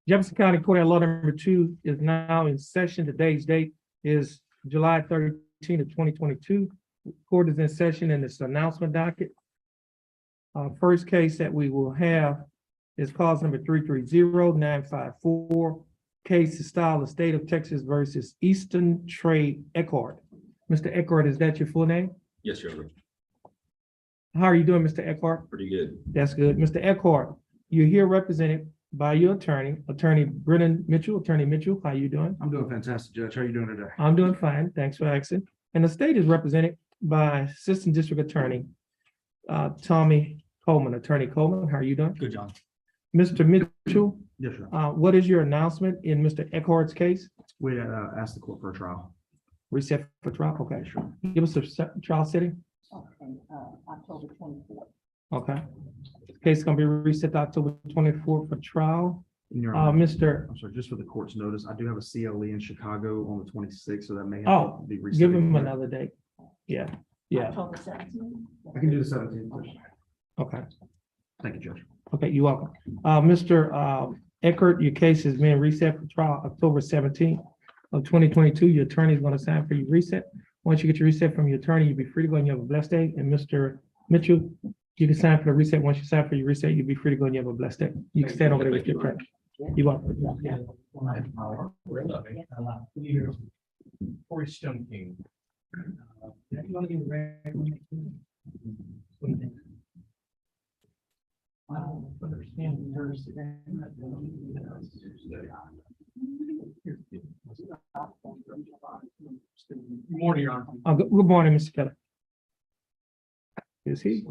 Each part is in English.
Jefferson County Court at Law number 2 is now in session. Today's date is July 13 of 2022. Court is in session in this announcement docket. First case that we will have is cause number 330-954. Case is style of State of Texas versus Eastern Trade Eckhart. Mr. Eckhart, is that your full name? Yes, Your Honor. How are you doing, Mr. Eckhart? Pretty good. That's good. Mr. Eckhart, you're here represented by your attorney, Attorney Brennan Mitchell. Attorney Mitchell, how you doing? I'm doing fantastic, Judge. How are you doing today? I'm doing fine. Thanks for asking. And the state is represented by Assistant District Attorney Tommy Coleman. Attorney Coleman, how are you doing? Good, John. Mr. Mitchell, Yes, sir. what is your announcement in Mr. Eckhart's case? We asked the court for a trial. Reset for trial? Okay, sure. Give us a trial setting. Okay, October 24th. Okay. Case is gonna be reset to October 24th for trial. And Your I'm sorry, just for the court's notice, I do have a CLE in Chicago on the 26th, so that may have Oh, to be reset. give him another date. Yeah, yeah, October 17th. I can do the 17th. Judge. okay. Thank you, Judge. Okay, you're welcome. Mr. Eckert, your case is being reset for trial October 17th of 2022. Your attorney is going to sign for your reset. Once you get your reset from your attorney, you'll be free to go and you have a blessed day. And Mr. Mitchell, you can sign for the reset. Once you sign for your reset, you'll be free to go and you have a blessed day. You can stand over there with your friend. You're welcome. I don't understand yours. Morning, Your Honor. Good morning, Mr. Keller. Is he?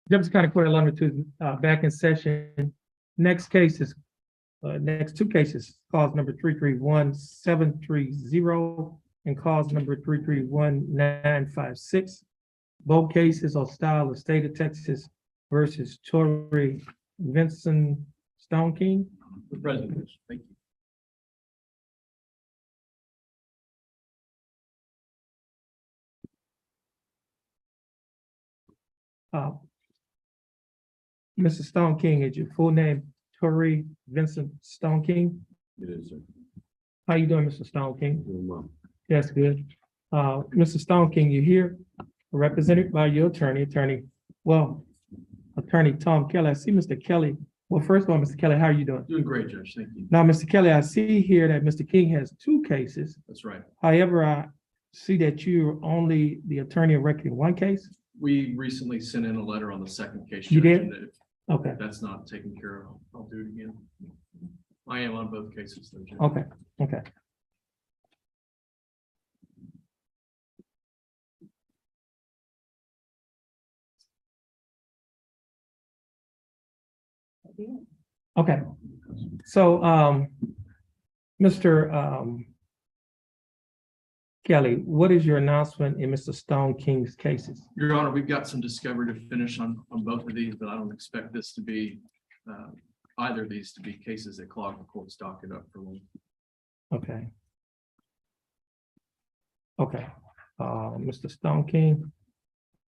Jefferson County Court of Law number 2 back in session. Next case is, next two cases, cause number 331-730 and cause number 331-956. Both cases are style of state of Texas versus Torrey Vincent Stone King. The president, thank you. Mr. Stone King, is your full name Torrey Vincent Stone King? It is, sir. How you doing, Mr. Stone King? Doing well. That's good. Mr. Stone King, you're here, represented by your attorney, Attorney Tom Kelly. I see Mr. Kelly. Well, first of all, Mr. Kelly, how are you doing? Doing great, Judge, thank you. Now, Mr. Kelly, I see here that Mr. King has two cases. That's right. However, I see that you're only the attorney of record in one case. We recently sent in a letter on the second case. You Judge, did? and if Okay, that's not taken care of, I'll do it again. I am on both cases, though, Judge. okay, okay. Okay, so, Mr. Kelly, what is your announcement in Mr. Stone King's cases? Your Honor, we've got some discovery to finish on both of these, but I don't expect this to be, either of these to be cases that clog the court's docket up for long. Okay. Okay, Mr. Stone King.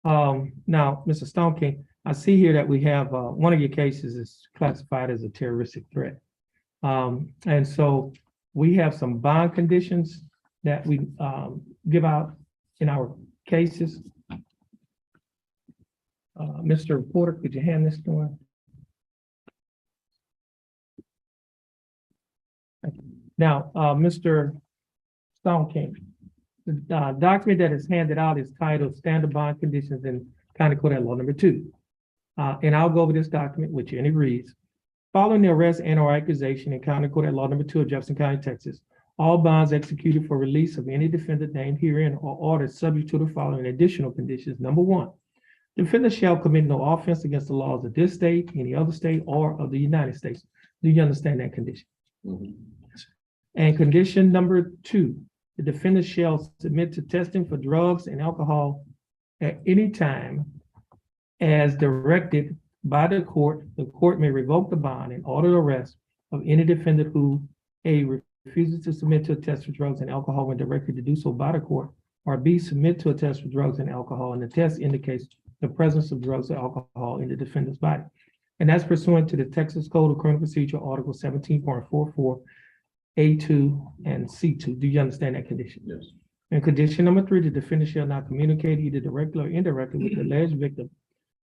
Now, Mr. Stone King, I see here that we have, one of your cases is classified as a terroristic threat. And so we have some bond conditions that we, give out in our cases. Mr. Reporter, could you hand this to him? Thank you. Now, Mr. Stone King, the document that is handed out is titled Standard Bond Conditions in County Court at Law number 2. And I'll go over this document with you, and it reads, following the arrest and or accusation in County Court at Law number 2 of Jefferson County, Texas, all bonds executed for release of any defendant named herein are ordered subject to the following additional conditions. Number 1, defendant shall commit no offense against the laws of this state, any other state, or of the United States. Do you understand that condition? Mhm. And condition number 2, the defendant shall submit to testing for drugs and alcohol at any time as directed by the court. The court may revoke the bond and order the arrest of any defendant who A, refuses to submit to a test for drugs and alcohol when directed to do so by the court, or B, submit to a test for drugs and alcohol, and the test indicates the presence of drugs or alcohol in the defendant's body. And that's pursuant to the Texas Code of Criminal Procedure, Article 17.44, A2 and C2. Do you understand that condition? Yes. And condition number 3, the defendant shall not communicate either directly or indirectly with the alleged victim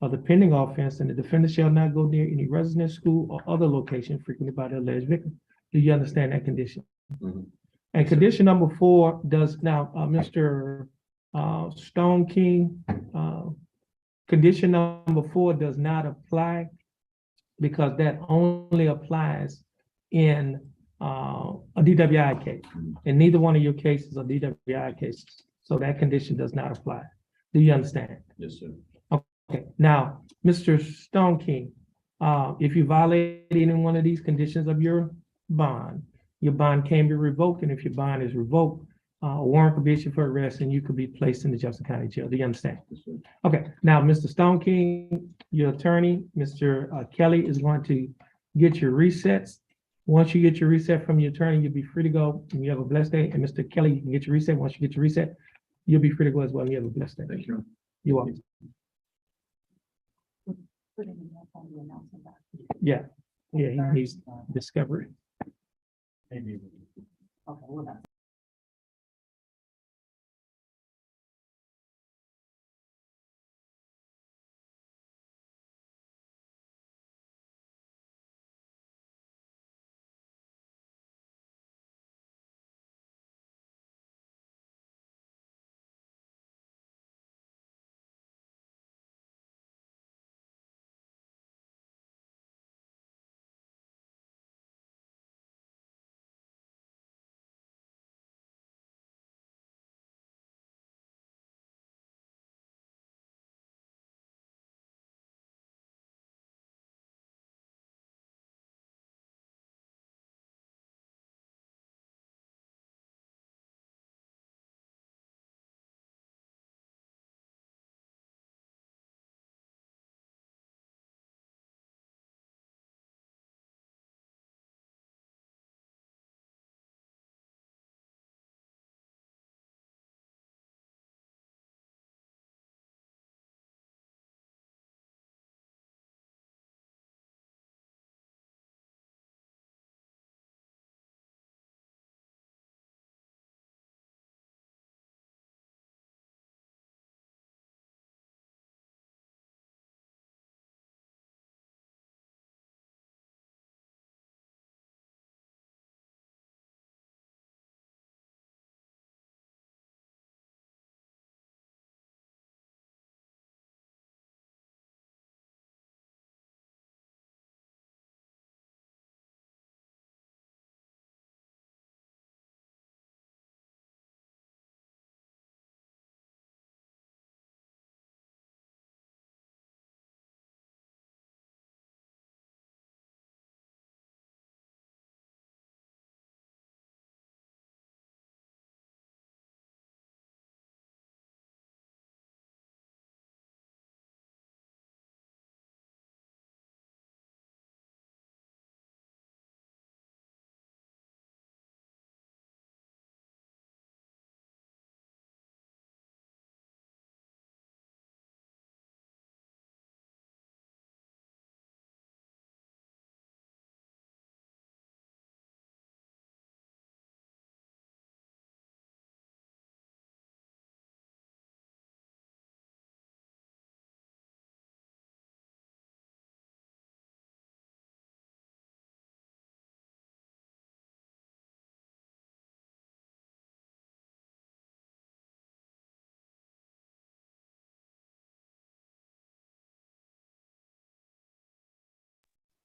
of the pending offense, and the defendant shall not go near any residence, school, or other location frequented by the alleged victim. Do you understand that condition? Mhm. And condition number 4 does now, Mr. Stone King, condition number 4 does not apply because that only applies in a DWI case. And neither one of your cases are DWI cases. So that condition does not apply. Do you understand? Yes, sir. Okay, now, Mr. Stone King, if you violate any one of these conditions of your bond can be revoked, and if your bond is revoked, a warrant could be issued for arrest, and you could be placed in the Jefferson County Jail. Do you understand? Yes, sir. Okay, now, Mr. Stone King, your attorney, Mr. Kelly, is going to get your resets. Once you get your reset from your attorney, you'll be free to go, and you have a blessed day. And Mr. Kelly, you can get your reset. Once you get your reset, you'll be free to go as well, and you have a blessed day. Thank you. You're welcome. Put it in there on the announcement box. Yeah, he needs discovery. Maybe. Okay, well, that's.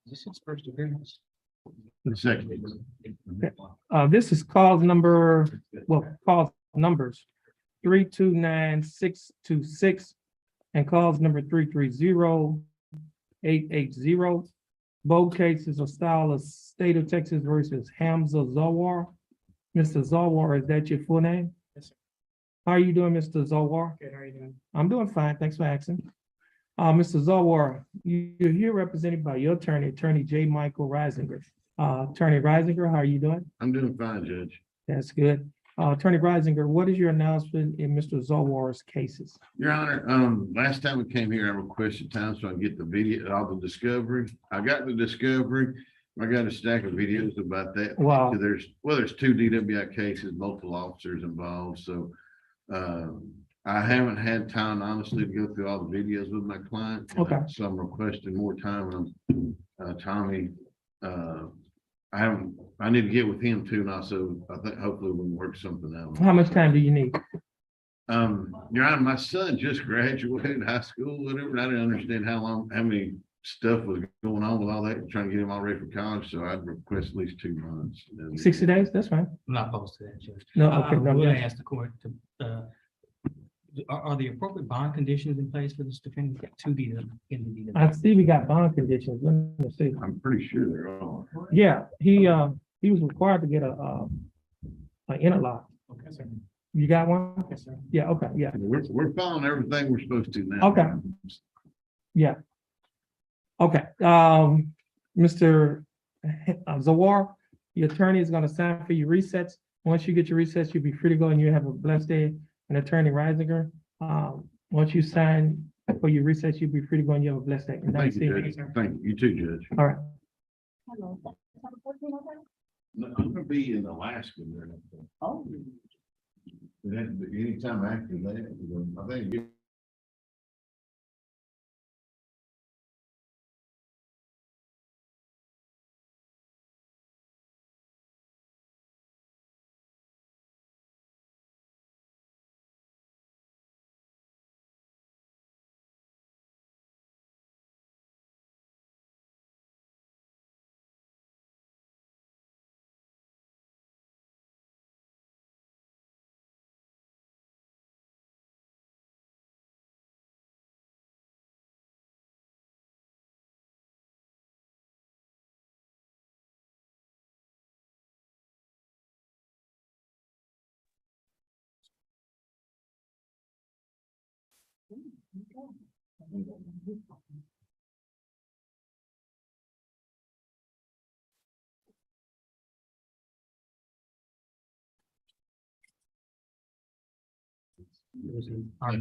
This is first appearance. Second. This is cause number, cause numbers 329626 and cause number 330880. Both cases are style of State of Texas versus Hamza Zawar. Mr. Zawar, is that your full name? Yes, sir. How are you doing, Mr. Zawar? Good, how are you doing? I'm doing fine, thanks for asking. Mr. Zawar, you're here represented by your attorney, Attorney J. Michael Reisinger. Attorney Reisinger, how are you doing? I'm doing fine, Judge. That's good. Attorney Reisinger, what is your announcement in Mr. Zawar's cases? Your Honor, last time we came here, I requested time so I can get the video, all the discovery. I got the discovery. I got a stack of videos about that. Wow. There's 2 DWI cases, multiple officers involved, so I haven't had time honestly to go through all the videos with my client. Okay. So I'm requesting more time. Tommy, I need to get with him too, and also I think hopefully we can work something out. How much time do you need? Your Honor, my son just graduated high school, whatever, and I didn't understand how many stuff was going on with all that, trying to get him all ready for college, so I'd request at least 2 months. 60 days? That's fine. I'm not opposed to that, Judge. No, I okay, no, would yes. ask the court to, are the appropriate bond conditions in place for this defendant to be in the deed? I see we got bond conditions. Let me see. I'm pretty sure they're all. Yeah, he was required to get an interlock. Okay, sir. You got one? Yes, sir. Yeah, okay, yeah, We're following everything we're supposed to now. Okay. yeah. Okay, Mr. Zawar, your attorney is gonna sign for your resets. Once you get your resets, you'll be free to go and you have a blessed day. And Attorney Reisinger, once you sign for your resets, you'll be free to go and you have a blessed day. And Thank that's you, it. Judge. Thank you. You too, Judge. All right, Hello. September 14th, okay? No, I'm gonna be in Alaska there. Oh. Anytime after that, I think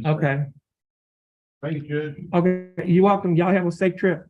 okay, Thank you, Judge. okay, you're welcome. Y'all have a safe trip.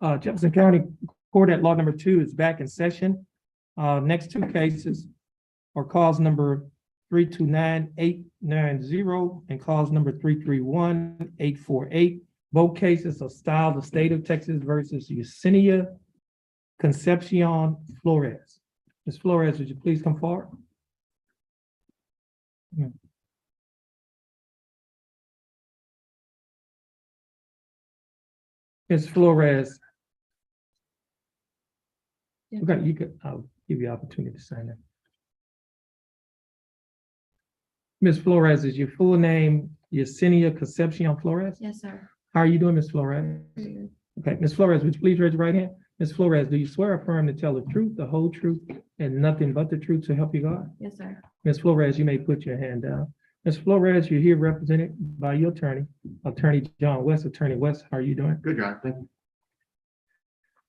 Jefferson County Court at Law number 2 is back in session. Next two cases are cause number 329-890 and cause number 331-848. Both cases are styled the state of Texas versus Yesenia Concepcion Flores. Ms. Flores, would you please come forward? Ms. Flores. Okay, I'll give you opportunity to sign that. Ms. Flores, is your full name Yesenia Concepcion Flores? Yes, sir. How are you doing, Ms. Flores? Okay, Ms. Flores, would you please raise your right hand? Ms. Flores, do you swear or affirm to tell the truth, the whole truth, and nothing but the truth to help you God? Yes, sir. Ms. Flores, you may put your hand down. Ms. Flores, you're here represented by your attorney, Attorney John West. Attorney West, how are you doing? Good, Your Honor. Thank you.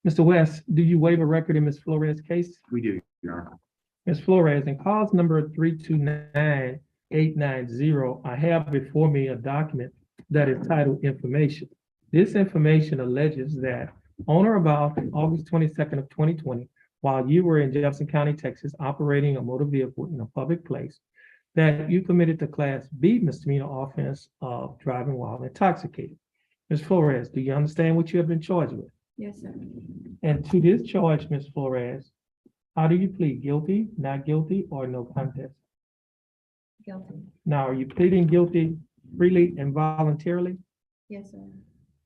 Mr. West, do you waive a record in Ms. Flores' case? We do, Your Honor. Ms. Flores, in cause number 329-890, I have before me a document that is titled information. This information alleges that on or about August 22nd of 2020, while you were in Jefferson County, Texas, operating a motor vehicle in a public place, that you committed the Class B misdemeanor offense of driving while intoxicated. Ms. Flores, do you understand what you have been charged with? Yes, sir. And to this charge, Ms. Flores, how do you plead? Guilty, not guilty, or no contest? Guilty. Now, are you pleading guilty freely and voluntarily? Yes, sir.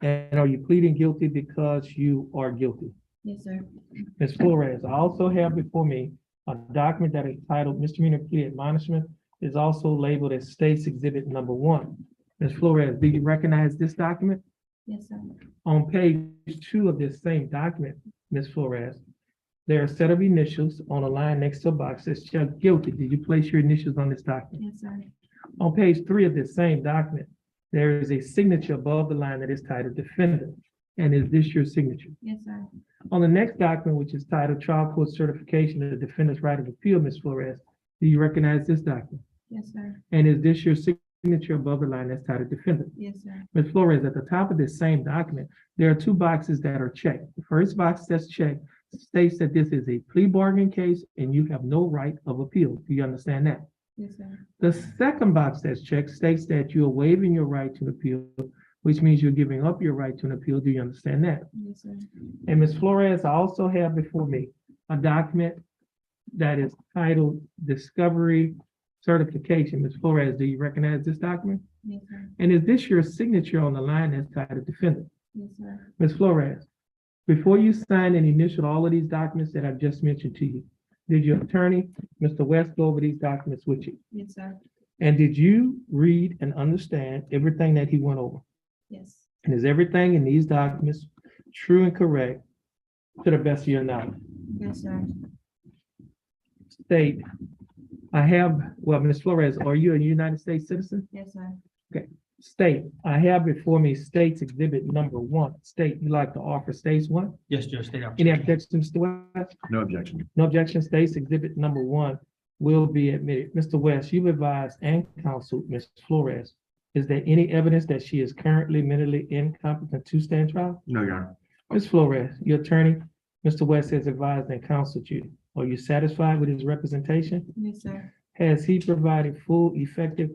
And are you pleading guilty because you are guilty? Yes, sir. Ms. Flores, I also have before me a document that is titled misdemeanor plea admonishment, is also labeled as State's Exhibit Number 1. Ms. Flores, do you recognize this document? Yes, sir. On page 2 of this same document, Ms. Flores, there are a set of initials on a line next to a box that says guilty. Did you place your initials on this document? Yes, sir. On page 3 of this same document, there is a signature above the line that is titled defendant. And is this your signature? Yes, sir. On the next document, which is titled trial court certification of the defendant's right of appeal, Ms. Flores, do you recognize this document? Yes, sir. And is this your signature above the line that's titled defendant? Yes, sir. Ms. Flores, at the top of this same document, there are 2 boxes that are checked. The first box that's checked states that this is a plea bargain case and you have no right of appeal. Do you understand that? Yes, sir. The second box that's checked states that you are waiving your right to appeal, which means you're giving up your right to an appeal. Do you understand that? Yes, sir. And Ms. Flores, I also have before me a document that is titled Discovery Certification. Ms. Flores, do you recognize this document? Yes, sir. And is this your signature on the line that's titled defendant? Yes, sir. Ms. Flores, before you sign and initial all of these documents that I've just mentioned to you, did your attorney, Mr. West, go over these documents with you? Yes, sir. And did you read and understand everything that he went over? Yes. And is everything in these documents true and correct to the best of your knowledge? Yes, sir. State, Ms. Flores, are you a United States citizen? Yes, sir. State, I have before me State's Exhibit Number 1. State, you like to offer State's one? Yes, Judge, state Any objection. objections, Mr. West? No objection. No objection. State's Exhibit Number 1 will be admitted. Mr. West, you've advised and counseled Ms. Flores. Is there any evidence that she is currently mentally incompetent to stand trial? No, Your Honor. Ms. Flores, your attorney, Mr. West has advised and counseled you. Are you satisfied with his representation? Yes, sir. Has he provided full, effective,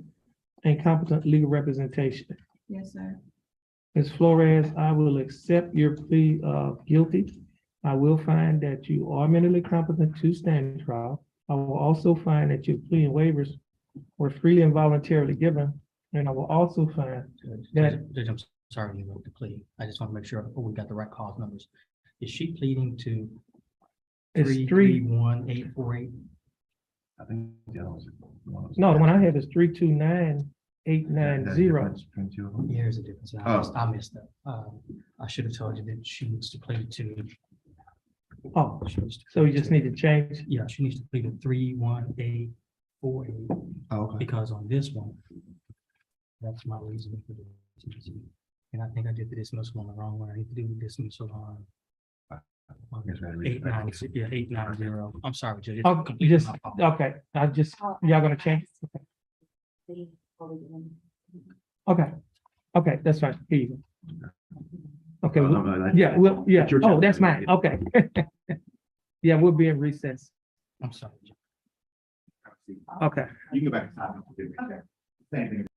and competent legal representation? Yes, sir. Ms. Flores, I will accept your plea of guilty. I will find that you are mentally competent to stand trial. I will also find that your plea and waivers were freely and voluntarily given. And I will also find Judge, I'm sorry to interrupt the plea. I just want to make sure we got the right cause numbers. Is she pleading to it's 331-848? I think the other one's. no, the one I have is 329-890. Yeah, there's a difference. I missed that. I should have told you that she needs to plead to. Oh, she needs to so you plead just to- need to change. Yeah, she needs to plead to 31848 Oh, okay. because on this one, that's my reasoning for this. And I think I did the dismissal on the wrong one. I need to do the dismissal on. Yes, I read it. 890. I'm sorry, Judge. It's Oh, you completely just, my fault. okay, y'all gonna change? Okay, okay, that's fine. Here you go. Okay, No, no, that's- yeah, well, yeah, that's your oh, turn. that's mine, okay. Yeah, we'll be in recess, I'm sorry. okay. You can go back to time. Same thing.